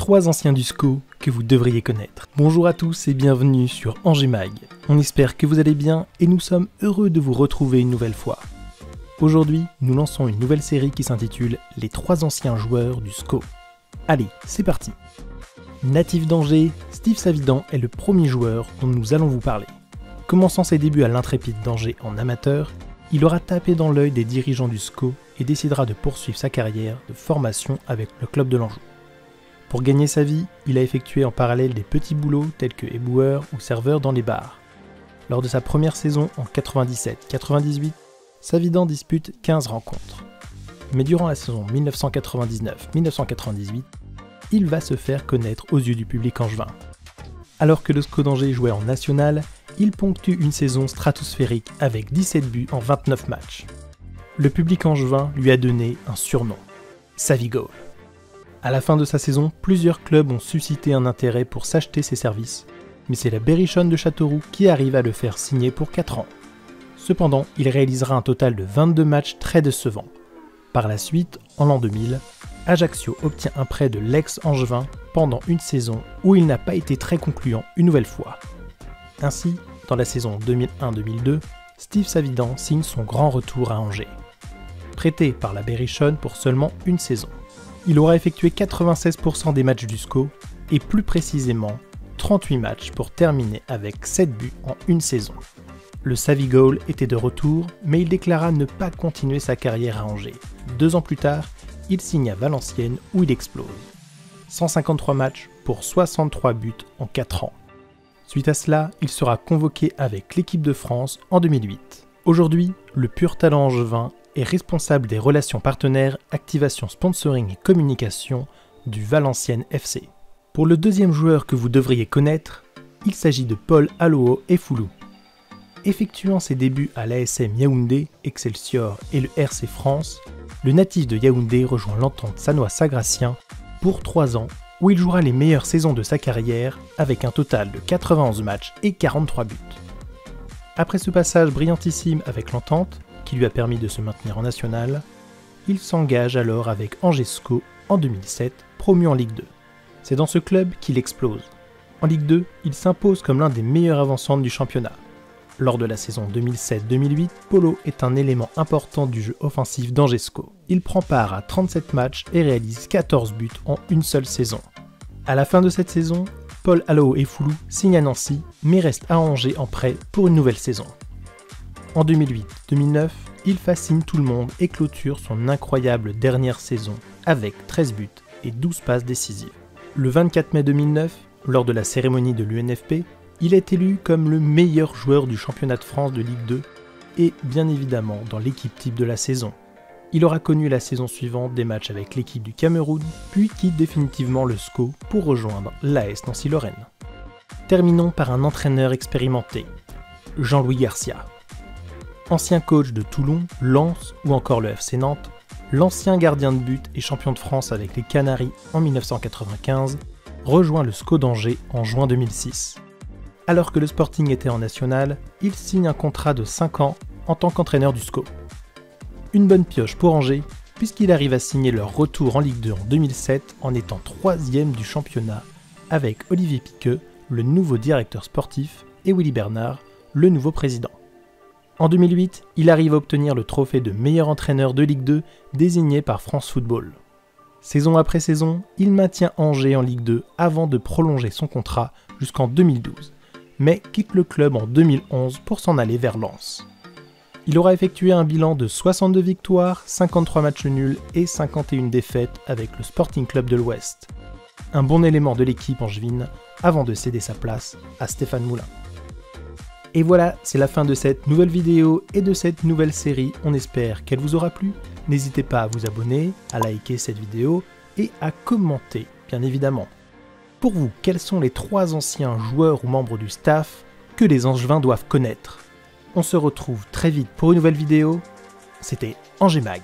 3 anciens du SCO que vous devriez connaître. Bonjour à tous et bienvenue sur Angers Mag. On espère que vous allez bien et nous sommes heureux de vous retrouver une nouvelle fois. Aujourd'hui, nous lançons une nouvelle série qui s'intitule Les 3 anciens joueurs du SCO. Allez, c'est parti. Natif d'Angers, Steve Savidan est le premier joueur dont nous allons vous parler. Commençant ses débuts à l'Intrépide d'Angers en amateur, il aura tapé dans l'œil des dirigeants du SCO et décidera de poursuivre sa carrière de formation avec le club de l'Anjou. Pour gagner sa vie, il a effectué en parallèle des petits boulots tels que éboueur ou serveur dans les bars. Lors de sa première saison en 97-98, Savidan dispute 15 rencontres. Mais durant la saison 1999-1998, il va se faire connaître aux yeux du public angevin. Alors que le SCO d'Angers jouait en national, il ponctue une saison stratosphérique avec 17 buts en 29 matchs. Le public angevin lui a donné un surnom, Savigol. À la fin de sa saison, plusieurs clubs ont suscité un intérêt pour s'acheter ses services, mais c'est la Berrichonne de Châteauroux qui arrive à le faire signer pour 4 ans. Cependant, il réalisera un total de 22 matchs très décevants. Par la suite, en l'an 2000, Ajaccio obtient un prêt de l'ex-Angevin pendant une saison où il n'a pas été très concluant une nouvelle fois. Ainsi, dans la saison 2001-2002, Steve Savidan signe son grand retour à Angers. Prêté par la Berrichonne pour seulement une saison. Il aura effectué 96% des matchs du SCO et plus précisément 38 matchs pour terminer avec 7 buts en une saison. Le Savigol était de retour, mais il déclara ne pas continuer sa carrière à Angers. 2 ans plus tard, il signe à Valenciennes où il explose. 153 matchs pour 63 buts en 4 ans. Suite à cela, il sera convoqué avec l'équipe de France en 2008. Aujourd'hui, le pur talent angevin est responsable des relations partenaires, activation, sponsoring et communication du Valenciennes FC. Pour le deuxième joueur que vous devriez connaître, il s'agit de Paul Aloho Efulu. Effectuant ses débuts à l'ASM Yaoundé, Excelsior et le RC France, le natif de Yaoundé rejoint l'Entente Sannois-Sagrassien pour 3 ans où il jouera les meilleures saisons de sa carrière avec un total de 91 matchs et 43 buts. Après ce passage brillantissime avec l'Entente, qui lui a permis de se maintenir en national, il s'engage alors avec Angers SCO en 2007, promu en Ligue 2. C'est dans ce club qu'il explose. En Ligue 2, il s'impose comme l'un des meilleurs avant-centres du championnat. Lors de la saison 2007-2008, Polo est un élément important du jeu offensif d'Angers SCO. Il prend part à 37 matchs et réalise 14 buts en une seule saison. À la fin de cette saison, Paul Aloho Efulu signe à Nancy, mais reste à Angers en prêt pour une nouvelle saison. En 2008-2009, il fascine tout le monde et clôture son incroyable dernière saison avec 13 buts et 12 passes décisives. Le 24 mai 2009, lors de la cérémonie de l'UNFP, il est élu comme le meilleur joueur du championnat de France de Ligue 2 et bien évidemment dans l'équipe type de la saison. Il aura connu la saison suivante des matchs avec l'équipe du Cameroun, puis quitte définitivement le SCO pour rejoindre l'AS Nancy-Lorraine. Terminons par un entraîneur expérimenté, Jean-Louis Garcia. Ancien coach de Toulon, Lens ou encore le FC Nantes, l'ancien gardien de but et champion de France avec les Canaries en 1995, rejoint le SCO d'Angers en juin 2006. Alors que le Sporting était en national, il signe un contrat de 5 ans en tant qu'entraîneur du SCO. Une bonne pioche pour Angers, puisqu'il arrive à signer leur retour en Ligue 2 en 2007 en étant 3e du championnat, avec Olivier Piqueux, le nouveau directeur sportif, et Willy Bernard, le nouveau président. En 2008, il arrive à obtenir le trophée de meilleur entraîneur de Ligue 2 désigné par France Football. Saison après saison, il maintient Angers en Ligue 2 avant de prolonger son contrat jusqu'en 2012, mais quitte le club en 2011 pour s'en aller vers Lens. Il aura effectué un bilan de 62 victoires, 53 matchs nuls et 51 défaites avec le Sporting Club de l'Ouest. Un bon élément de l'équipe angevine avant de céder sa place à Stéphane Moulin. Et voilà, c'est la fin de cette nouvelle vidéo et de cette nouvelle série. On espère qu'elle vous aura plu. N'hésitez pas à vous abonner, à liker cette vidéo et à commenter, bien évidemment. Pour vous, quels sont les 3 anciens joueurs ou membres du staff que les Angevins doivent connaître? On se retrouve très vite pour une nouvelle vidéo. C'était Angers Mag.